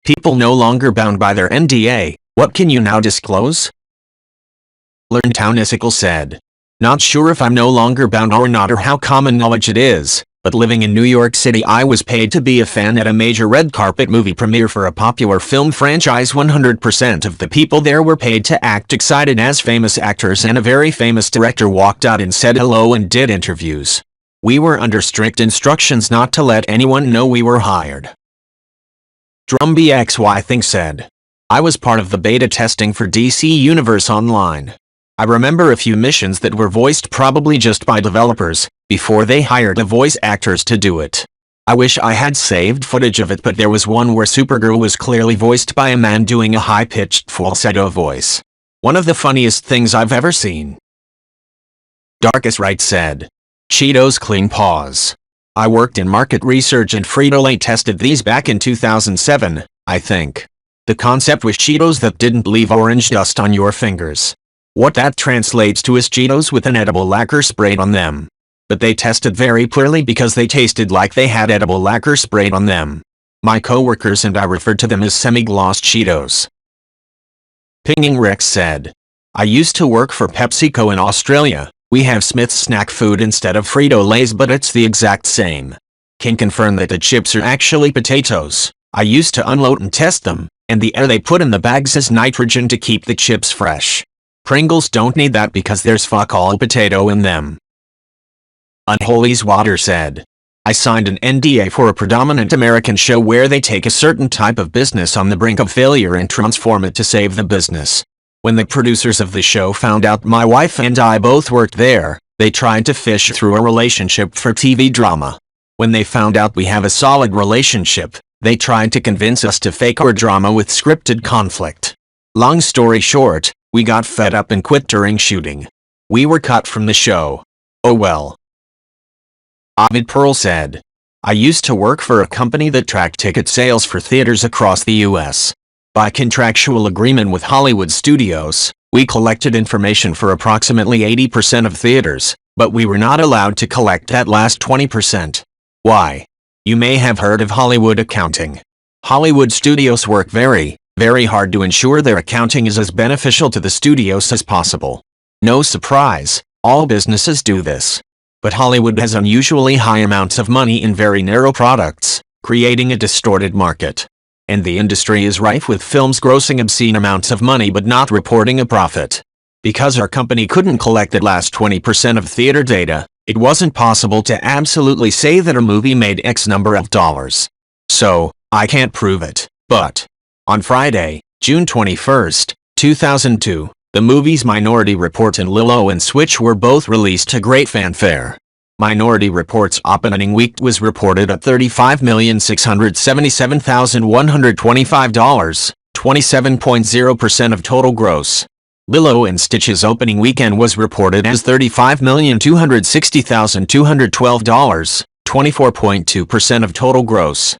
People no longer bound by their NDA, what can you now disclose? Learntown said. Not sure if I'm no longer bound or not or how common knowledge it is, but living in New York City I was paid to be a fan at a major red carpet movie premiere for a popular film franchise. 100% of the people there were paid to act excited as famous actors, and a very famous director walked out and said hello and did interviews. We were under strict instructions not to let anyone know we were hired. DrumBXY said. I was part of the beta testing for DC Universe Online. I remember a few missions that were voiced probably just by developers, before they hired the voice actors to do it. I wish I had saved footage of it, but there was one where Supergirl was clearly voiced by a man doing a high-pitched falsetto voice. One of the funniest things I've ever seen. Darkest Right said. Cheetos clean paws. I worked in market research and Frito-Lay tested these back in 2007, I think. The concept was Cheetos that didn't leave orange dust on your fingers. What that translates to is Cheetos with an edible lacquer sprayed on them. But they tested very poorly because they tasted like they had edible lacquer sprayed on them. My coworkers and I referred to them as semi-gloss Cheetos. Pinging Rex said. I used to work for PepsiCo in Australia. We have Smith's snack food instead of Frito-Lays, but it's the exact same. Can confirm that the chips are actually potatoes. I used to unload and test them, and the air they put in the bags is nitrogen to keep the chips fresh. Pringles don't need that because there's fuck all potato in them. Unholy's Water said. I signed an NDA for a predominant American show where they take a certain type of business on the brink of failure and transform it to save the business. When the producers of the show found out my wife and I both worked there, they tried to fish through a relationship for TV drama. When they found out we have a solid relationship, they tried to convince us to fake our drama with scripted conflict. Long story short, we got fed up and quit during shooting. We were cut from the show. Oh well. Ovid Pearl said. I used to work for a company that tracked ticket sales for theaters across the U.S. By contractual agreement with Hollywood studios, we collected information for approximately 80% of theaters, but we were not allowed to collect that last 20%. Why? You may have heard of Hollywood accounting. Hollywood studios work very hard to ensure their accounting is as beneficial to the studios as possible. No surprise, all businesses do this. But Hollywood has unusually high amounts of money in very narrow products, creating a distorted market. And the industry is rife with films grossing obscene amounts of money but not reporting a profit. Because our company couldn't collect the last 20% of theater data, it wasn't possible to absolutely say that a movie made X number of dollars. So, I can't prove it, but on Friday, June 21, 2002, the movies Minority Report and Lilo and Switch were both released to great fanfare. Minority Report's opening week was reported at $35,677,125, 27.0% of total gross. Lilo and Stitch's opening weekend was reported as $35,260,212, 24.2% of total gross.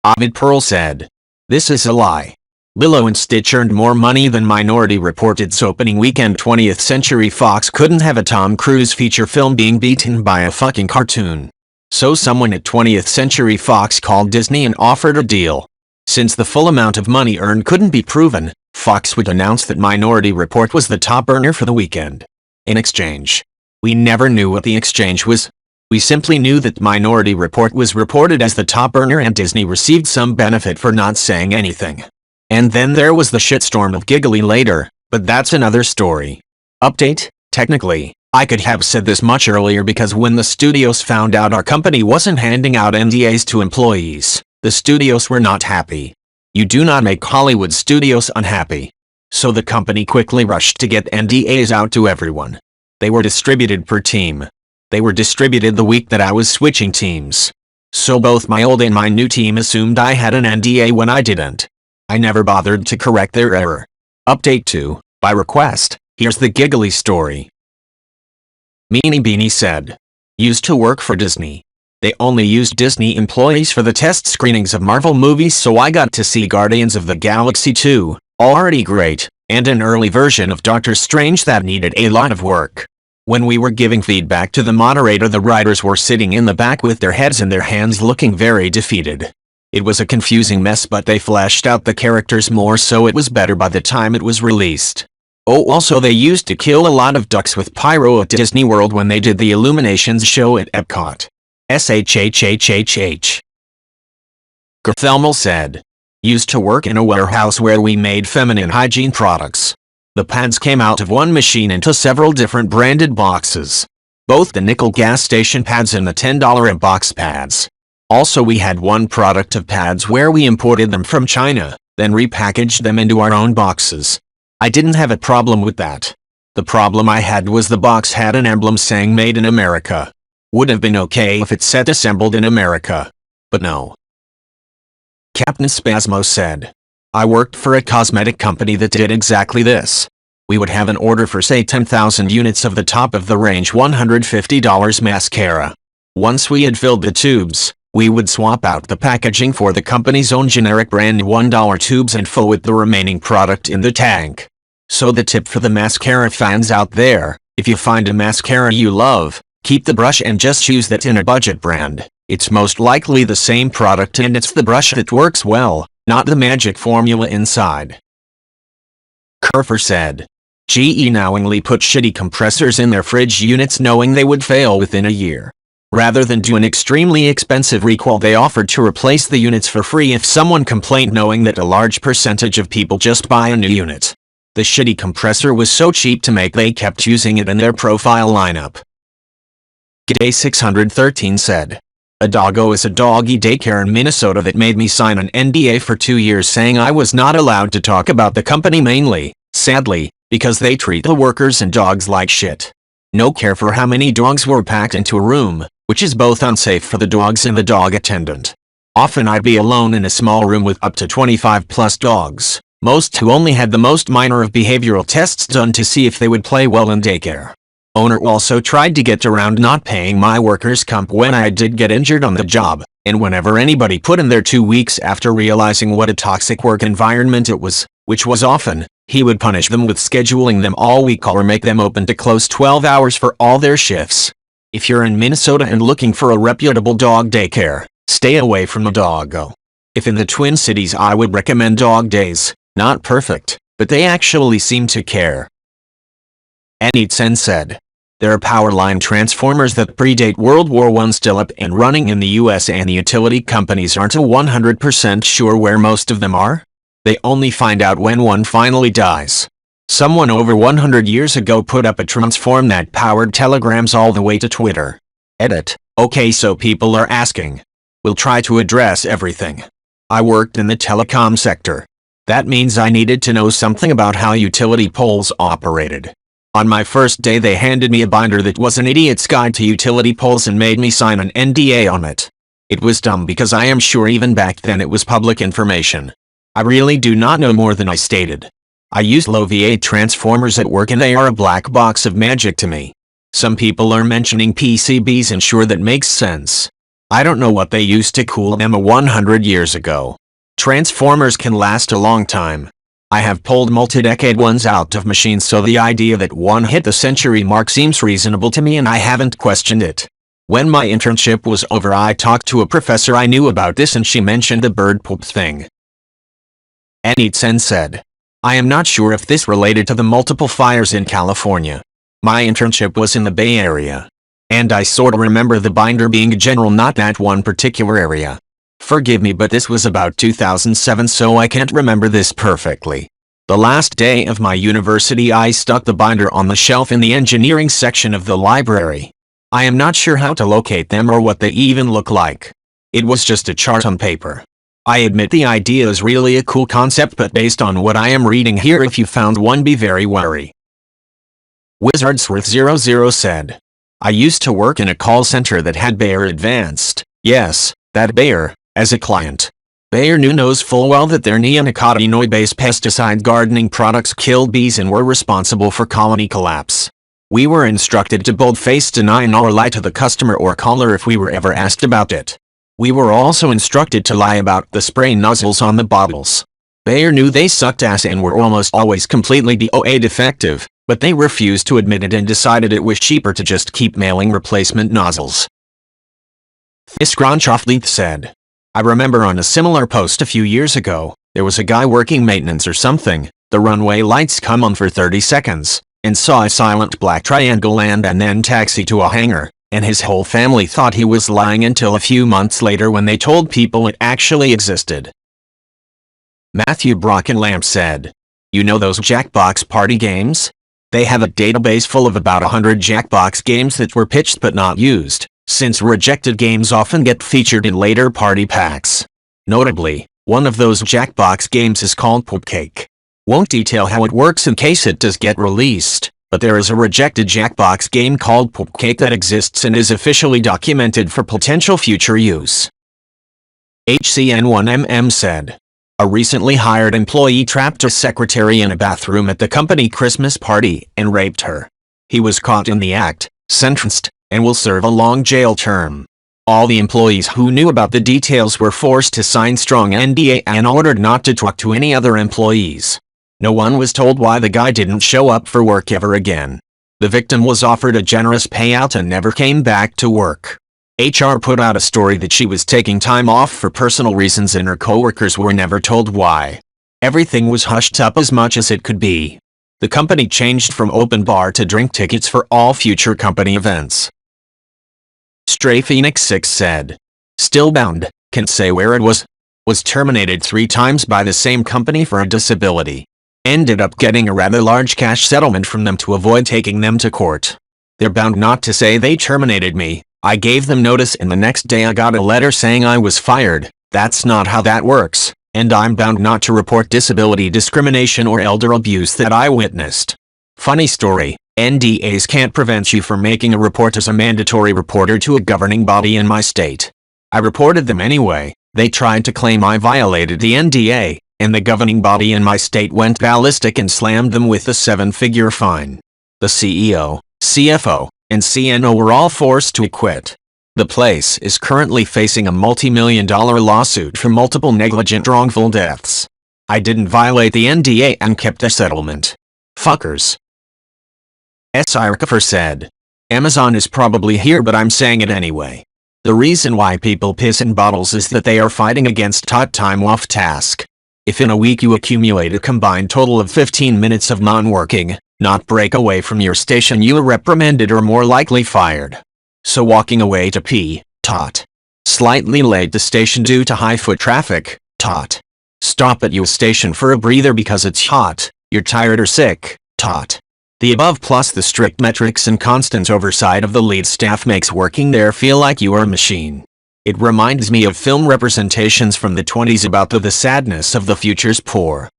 Ovid Pearl said. This is a lie. Lilo and Stitch earned more money than Minority Report. Its opening weekend. 20th Century Fox couldn't have a Tom Cruise feature film being beaten by a fucking cartoon. So someone at 20th Century Fox called Disney and offered a deal. Since the full amount of money earned couldn't be proven, Fox would announce that Minority Report was the top earner for the weekend. In exchange, we never knew what the exchange was. We simply knew that Minority Report was reported as the top earner and Disney received some benefit for not saying anything. And then there was the shitstorm of Giggly later, but that's another story. Update: technically, I could have said this much earlier because when the studios found out our company wasn't handing out NDAs to employees, the studios were not happy. You do not make Hollywood studios unhappy. So the company quickly rushed to get NDAs out to everyone. They were distributed per team. They were distributed the week that I was switching teams. So both my old and my new team assumed I had an NDA when I didn't. I never bothered to correct their error. Update 2, by request, here's the Giggly story. Meanie Beanie said. Used to work for Disney. They only used Disney employees for the test screenings of Marvel movies, so I got to see Guardians of the Galaxy 2, already great, and an early version of Doctor Strange that needed a lot of work. When we were giving feedback to the moderator, the writers were sitting in the back with their heads in their hands looking very defeated. It was a confusing mess, but they fleshed out the characters more, so it was better by the time it was released. Oh, also they used to kill a lot of ducks with pyro at Disney World when they did the Illuminations show at Epcot. SHHHHH. Gerthelmel said. Used to work in a warehouse where we made feminine hygiene products. The pads came out of one machine into several different branded boxes. Both the nickel gas station pads and the $10 a box pads. Also, we had one product of pads where we imported them from China, then repackaged them into our own boxes. I didn't have a problem with that. The problem I had was the box had an emblem saying Made in America. Would have been okay if it said Assembled in America. But no. Captain Spasmo said. I worked for a cosmetic company that did exactly this. We would have an order for say 10,000 units of the top of the range $150 mascara. Once we had filled the tubes, we would swap out the packaging for the company's own generic brand $1 tubes and fill with the remaining product in the tank. So the tip for the mascara fans out there, if you find a mascara you love, keep the brush and just use that in a budget brand. It's most likely the same product and it's the brush that works well, not the magic formula inside. Kerfer said. GE knowingly put shitty compressors in their fridge units knowing they would fail within a year. Rather than do an extremely expensive recall, they offered to replace the units for free if someone complained, knowing that a large percentage of people just buy a new unit. The shitty compressor was so cheap to make they kept using it in their profile lineup. G'day 613 said. A doggo is a doggy daycare in Minnesota that made me sign an NDA for 2 years saying I was not allowed to talk about the company mainly, sadly, because they treat the workers and dogs like shit. No care for how many dogs were packed into a room, which is both unsafe for the dogs and the dog attendant. Often I'd be alone in a small room with up to 25 plus dogs, most who only had the most minor of behavioral tests done to see if they would play well in daycare. Owner also tried to get around not paying my workers' comp when I did get injured on the job, and whenever anybody put in their 2 weeks after realizing what a toxic work environment it was, which was often, he would punish them with scheduling them all week or make them open to close 12 hours for all their shifts. If you're in Minnesota and looking for a reputable dog daycare, stay away from a doggo. If in the Twin Cities, I would recommend Dog Days. Not perfect, but they actually seem to care. Anitsen said. There are power line transformers that predate World War I still up and running in the US, and the utility companies aren't 100% sure where most of them are. They only find out when one finally dies. Someone over 100 years ago put up a transform that powered telegrams all the way to Twitter. Edit. Okay, so people are asking. We'll try to address everything. I worked in the telecom sector. That means I needed to know something about how utility poles operated. On my first day they handed me a binder that was an idiot's guide to utility poles and made me sign an NDA on it. It was dumb because I am sure even back then it was public information. I really do not know more than I stated. I use low VA transformers at work and they are a black box of magic to me. Some people are mentioning PCBs and sure, that makes sense. I don't know what they used to cool them 100 years ago. Transformers can last a long time. I have pulled multi-decade ones out of machines, so the idea that one hit the century mark seems reasonable to me and I haven't questioned it. When my internship was over I talked to a professor I knew about this and she mentioned the bird poop thing. Anitsen said. I am not sure if this related to the multiple fires in California. My internship was in the Bay Area. And I sorta remember the binder being general, not that one particular area. Forgive me, but this was about 2007, so I can't remember this perfectly. The last day of my university I stuck the binder on the shelf in the engineering section of the library. I am not sure how to locate them or what they even look like. It was just a chart on paper. I admit the idea is really a cool concept, but based on what I am reading here, if you found one, be very wary. Wizardsworth00 said. I used to work in a call center that had Bayer Advanced, yes, that Bayer, as a client. Bayer knows full well that their neonicotinoid-based pesticide gardening products killed bees and were responsible for colony collapse. We were instructed to bold-faced deny or lie to the customer or caller if we were ever asked about it. We were also instructed to lie about the spray nozzles on the bottles. Bayer knew they sucked ass and were almost always completely DOA defective, but they refused to admit it and decided it was cheaper to just keep mailing replacement nozzles. Thysgronchoffleith said. I remember on a similar post a few years ago, there was a guy working maintenance or something. The runway lights come on for 30 seconds, and saw a silent black triangle land and then taxi to a hangar, and his whole family thought he was lying until a few months later when they told people it actually existed. Matthew Brockenlamp said, "You know those Jackbox party games? They have a database full of about 100 Jackbox games that were pitched but not used, since rejected games often get featured in later party packs. Notably, one of those Jackbox games is called Pupcake. Won't detail how it works in case it does get released, but there is a rejected Jackbox game called Pupcake that exists and is officially documented for potential future use." HCN1MM said, "A recently hired employee trapped a secretary in a bathroom at the company Christmas party and raped her. He was caught in the act, sentenced, and will serve a long jail term. All the employees who knew about the details were forced to sign strong NDA and ordered not to talk to any other employees. No one was told why the guy didn't show up for work ever again. The victim was offered a generous payout and never came back to work. HR put out a story that she was taking time off for personal reasons and her coworkers were never told why. Everything was hushed up as much as it could be. The company changed from open bar to drink tickets for all future company events." Stray Phoenix 6 said, "Stillbound, can't say where it was terminated 3 times by the same company for a disability. Ended up getting a rather large cash settlement from them to avoid taking them to court. They're bound not to say they terminated me. I gave them notice and the next day I got a letter saying I was fired. That's not how that works, and I'm bound not to report disability discrimination or elder abuse that I witnessed. Funny story, NDAs can't prevent you from making a report as a mandatory reporter to a governing body in my state. I reported them anyway. They tried to claim I violated the NDA, and the governing body in my state went ballistic and slammed them with a 7-figure fine. The CEO, CFO, and CNO were all forced to quit. The place is currently facing a multi-million-dollar lawsuit for multiple negligent wrongful deaths. I didn't violate the NDA and kept the settlement. Fuckers." Sirkafer said, "Amazon is probably here but I'm saying it anyway. The reason why people piss in bottles is that they are fighting against time off task. If in a week you accumulate a combined total of 15 minutes of non-working, not break away from your station, you are reprimanded or more likely fired. So walking away to pee, tot. Slightly late to station due to high foot traffic, tot. Stop at your station for a breather because it's hot, you're tired or sick, tot. The above plus the strict metrics and constant oversight of the lead staff makes working there feel like you are a machine. It reminds me of film representations from the 20s about the sadness of the future's poor."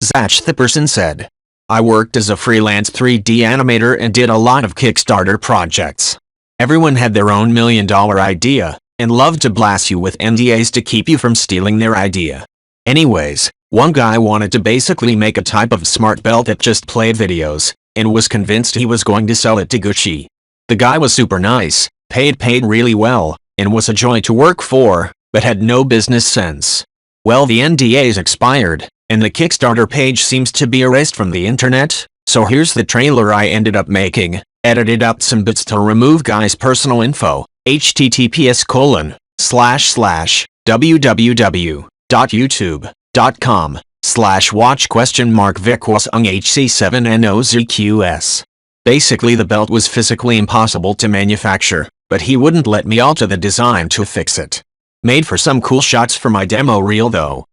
Zach the person said, "I worked as a freelance 3D animator and did a lot of Kickstarter projects. Everyone had their own $1 million idea, and loved to blast you with NDAs to keep you from stealing their idea. Anyways, one guy wanted to basically make a type of smart belt that just played videos, and was convinced he was going to sell it to Gucci. The guy was super nice, paid really well, and was a joy to work for, but had no business sense. Well, the NDA's expired, and the Kickstarter page seems to be erased from the internet, so here's the trailer I ended up making. Edited out some bits to remove guy's personal info. https://www.youtube.com/watch?vicwasung HC7NOZQS. Basically the belt was physically impossible to manufacture, but he wouldn't let me alter the design to fix it. Made for some cool shots for my demo reel though."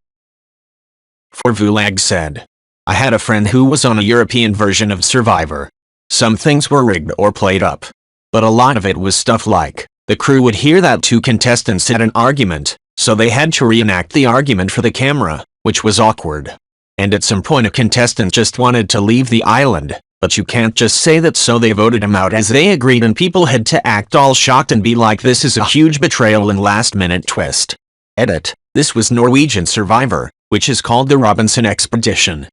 Forvulag said, "I had a friend who was on a European version of Survivor. Some things were rigged or played up. But a lot of it was stuff like, the crew would hear that 2 contestants had an argument, so they had to reenact the argument for the camera, which was awkward. And at some point a contestant just wanted to leave the island, but you can't just say that, so they voted him out as they agreed, and people had to act all shocked and be like, this is a huge betrayal and last-minute twist. Edit, this was Norwegian Survivor, which is called the Robinson Expedition."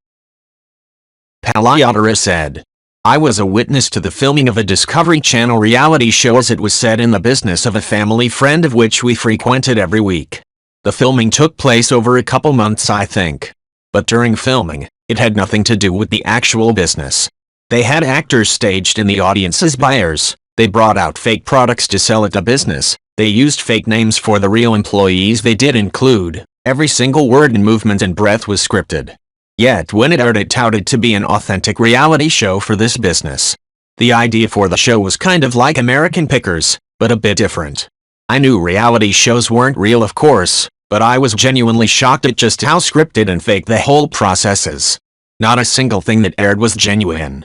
Palayatara said, "I was a witness to the filming of a Discovery Channel reality show as it was set in the business of a family friend of which we frequented every week. The filming took place over a couple months, I think. But during filming, it had nothing to do with the actual business. They had actors staged in the audience as buyers. They brought out fake products to sell at the business, They used fake names for the real employees they did include. Every single word and movement and breath was scripted. Yet when it aired, it touted to be an authentic reality show for this business. The idea for the show was kind of like American Pickers, but a bit different. I knew reality shows weren't real, of course, but I was genuinely shocked at just how scripted and fake the whole process is. Not a single thing that aired was genuine.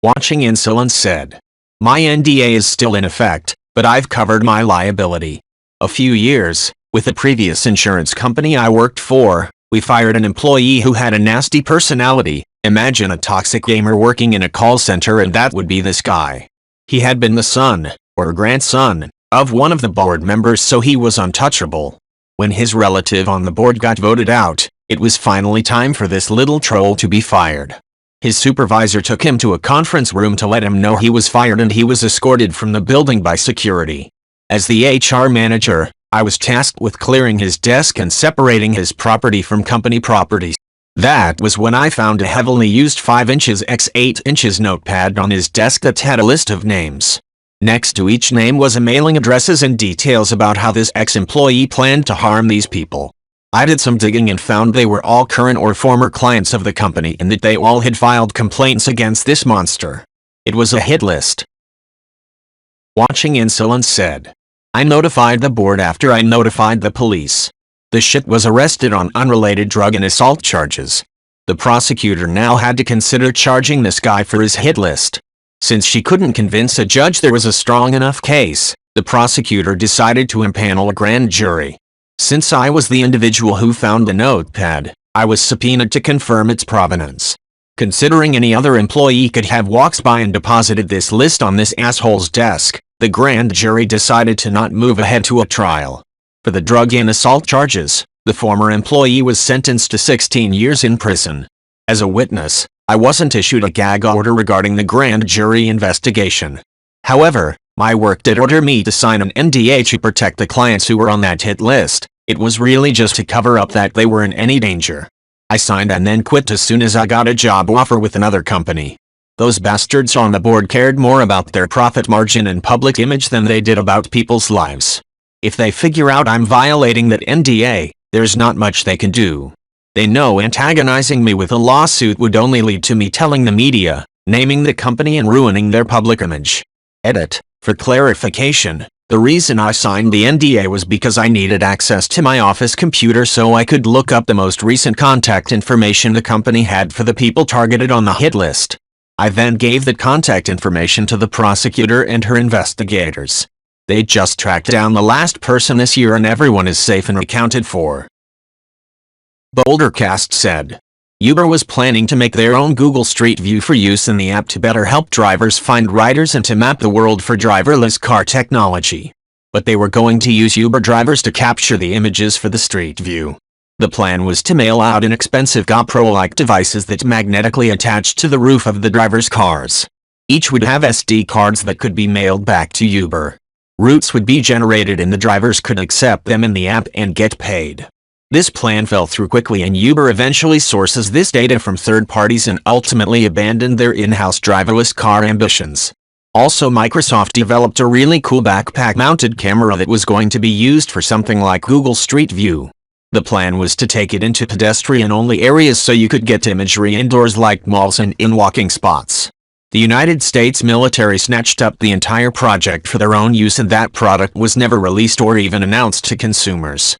Watching Insolence said, "My NDA is still in effect, but I've covered my liability. A few years, with the previous insurance company I worked for, we fired an employee who had a nasty personality. Imagine a toxic gamer working in a call center, and that would be this guy. He had been the son, or grandson, of one of the board members, so he was untouchable. When his relative on the board got voted out, it was finally time for this little troll to be fired. His supervisor took him to a conference room to let him know he was fired, and he was escorted from the building by security. As the HR manager, I was tasked with clearing his desk and separating his property from company property. That was when I found a heavily used 5 inches x 8 inches notepad on his desk that had a list of names. Next to each name was a mailing addresses and details about how this ex-employee planned to harm these people. I did some digging and found they were all current or former clients of the company, and that they all had filed complaints against this monster. It was a hit list." Watching Insolence said, "I notified the board after I notified the police. The shit was arrested on unrelated drug and assault charges. The prosecutor now had to consider charging this guy for his hit list. Since she couldn't convince a judge there was a strong enough case, the prosecutor decided to impanel a grand jury. Since I was the individual who found the notepad, I was subpoenaed to confirm its provenance. Considering any other employee could have walked by and deposited this list on this asshole's desk, the grand jury decided to not move ahead to a trial. For the drug and assault charges, the former employee was sentenced to 16 years in prison. As a witness, I wasn't issued a gag order regarding the grand jury investigation. However, my work did order me to sign an NDA to protect the clients who were on that hit list. It was really just to cover up that they were in any danger. I signed and then quit as soon as I got a job offer with another company. Those bastards on the board cared more about their profit margin and public image than they did about people's lives. If they figure out I'm violating that NDA, there's not much they can do. They know antagonizing me with a lawsuit would only lead to me telling the media, naming the company, and ruining their public image." Edit. For clarification, the reason I signed the NDA was because I needed access to my office computer so I could look up the most recent contact information the company had for the people targeted on the hit list. I then gave that contact information to the prosecutor and her investigators. They just tracked down the last person this year, and everyone is safe and accounted for. Bouldercast said, Uber was planning to make their own Google Street View for use in the app to better help drivers find riders and to map the world for driverless car technology. But they were going to use Uber drivers to capture the images for the Street View. The plan was to mail out inexpensive GoPro-like devices that magnetically attached to the roof of the drivers' cars. Each would have SD cards that could be mailed back to Uber. Routes would be generated and the drivers could accept them in the app and get paid. This plan fell through quickly, and Uber eventually sources this data from third parties and ultimately abandoned their in-house driverless car ambitions. Also, Microsoft developed a really cool backpack-mounted camera that was going to be used for something like Google Street View. The plan was to take it into pedestrian-only areas so you could get imagery indoors like malls and in walking spots. The United States military snatched up the entire project for their own use, and that product was never released or even announced to consumers.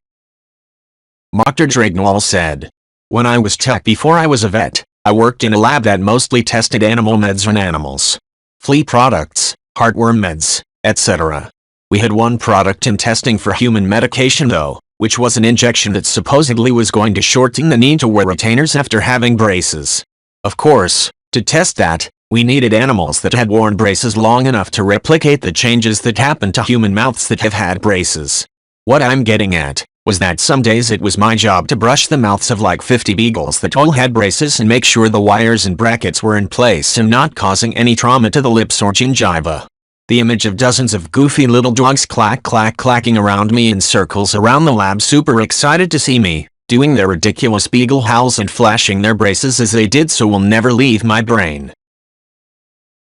Dr. Dragnwall said, "When I was tech before I was a vet, I worked in a lab that mostly tested animal meds on animals. Flea products, heartworm meds, etc. We had one product in testing for human medication though, which was an injection that supposedly was going to shorten the need to wear retainers after having braces. Of course, to test that, we needed animals that had worn braces long enough to replicate the changes that happen to human mouths that have had braces. What I'm getting at was that some days it was my job to brush the mouths of like 50 beagles that all had braces and make sure the wires and brackets were in place and not causing any trauma to the lips or gingiva. The image of dozens of goofy little dogs clacking around me in circles around the lab, super excited to see me, doing their ridiculous beagle howls and flashing their braces as they did so will never leave my brain."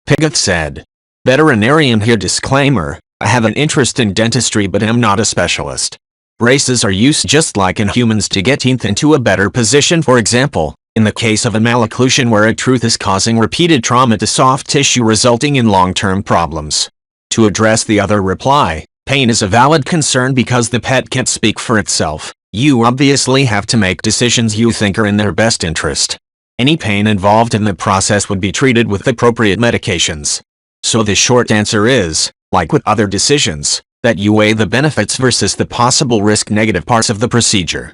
Piggoth said, "Veterinarian here. Disclaimer, I have an interest in dentistry but am not a specialist. Braces are used just like in humans to get teeth into a better position. For example, in the case of a malocclusion where a tooth is causing repeated trauma to soft tissue resulting in long-term problems. To address the other reply, pain is a valid concern because the pet can't speak for itself. You obviously have to make decisions you think are in their best interest. Any pain involved in the process would be treated with appropriate medications. So the short answer is, like with other decisions, that you weigh the benefits versus the possible risk-negative parts of the procedure.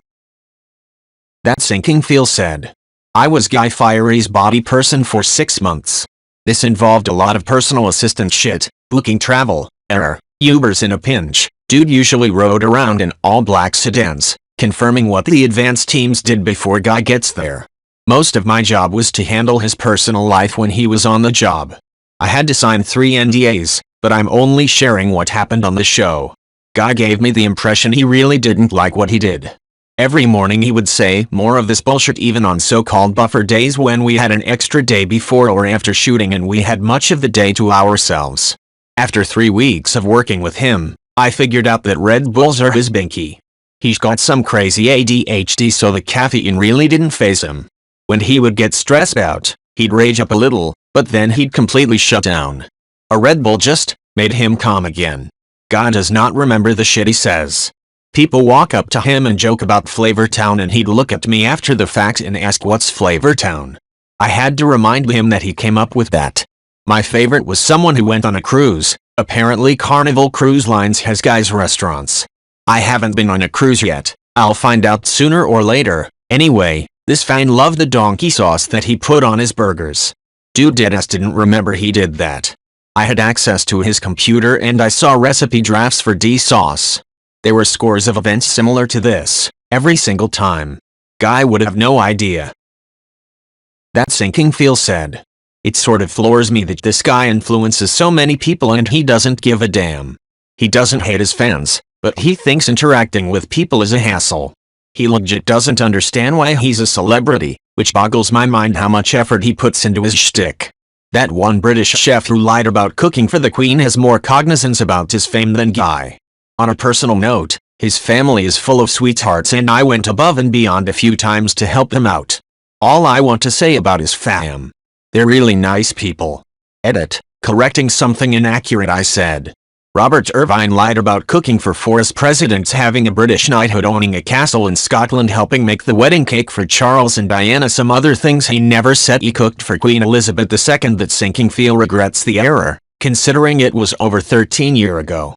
That sinking feel said. I was Guy Fieri's body person for 6 months. This involved a lot of personal assistant shit, booking travel, Ubers in a pinch. Dude usually rode around in all-black sedans, confirming what the advanced teams did before Guy gets there. Most of my job was to handle his personal life when he was on the job. I had to sign 3 NDAs, but I'm only sharing what happened on the show. Guy gave me the impression he really didn't like what he did. Every morning he would say more of this bullshit even on so-called buffer days when we had an extra day before or after shooting and we had much of the day to ourselves. After 3 weeks of working with him, I figured out that Red Bulls are his binky. He's got some crazy ADHD so the caffeine really didn't faze him. When he would get stressed out, he'd rage up a little, but then he'd completely shut down. A Red Bull just made him calm again. Guy does not remember the shit he says. People walk up to him and joke about Flavortown and he'd look at me after the fact and ask what's Flavortown. I had to remind him that he came up with that. My favorite was someone who went on a cruise. Apparently Carnival Cruise Lines has guys restaurants. I haven't been on a cruise yet. I'll find out sooner or later. Anyway, this fan loved the donkey sauce that he put on his burgers. Dude deadass didn't remember he did that. I had access to his computer and I saw recipe drafts for D-sauce. There were scores of events similar to this, every single time. Guy would have no idea. That sinking feel said. It sort of floors me that this guy influences so many people and he doesn't give a damn. He doesn't hate his fans, but he thinks interacting with people is a hassle. He legit doesn't understand why he's a celebrity, which boggles my mind how much effort he puts into his shtick. That one British chef who lied about cooking for the Queen has more cognizance about his fame than Guy. On a personal note, his family is full of sweethearts and I went above and beyond a few times to help them out. All I want to say about his fam. They're really nice people. Edit, correcting something inaccurate I said. Robert Irvine lied about cooking for 4 presidents, having a British knighthood, owning a castle in Scotland, helping make the wedding cake for Charles and Diana. Some other things he never said. He cooked for Queen Elizabeth II. That sinking feel regrets the error, considering it was over 13 years ago.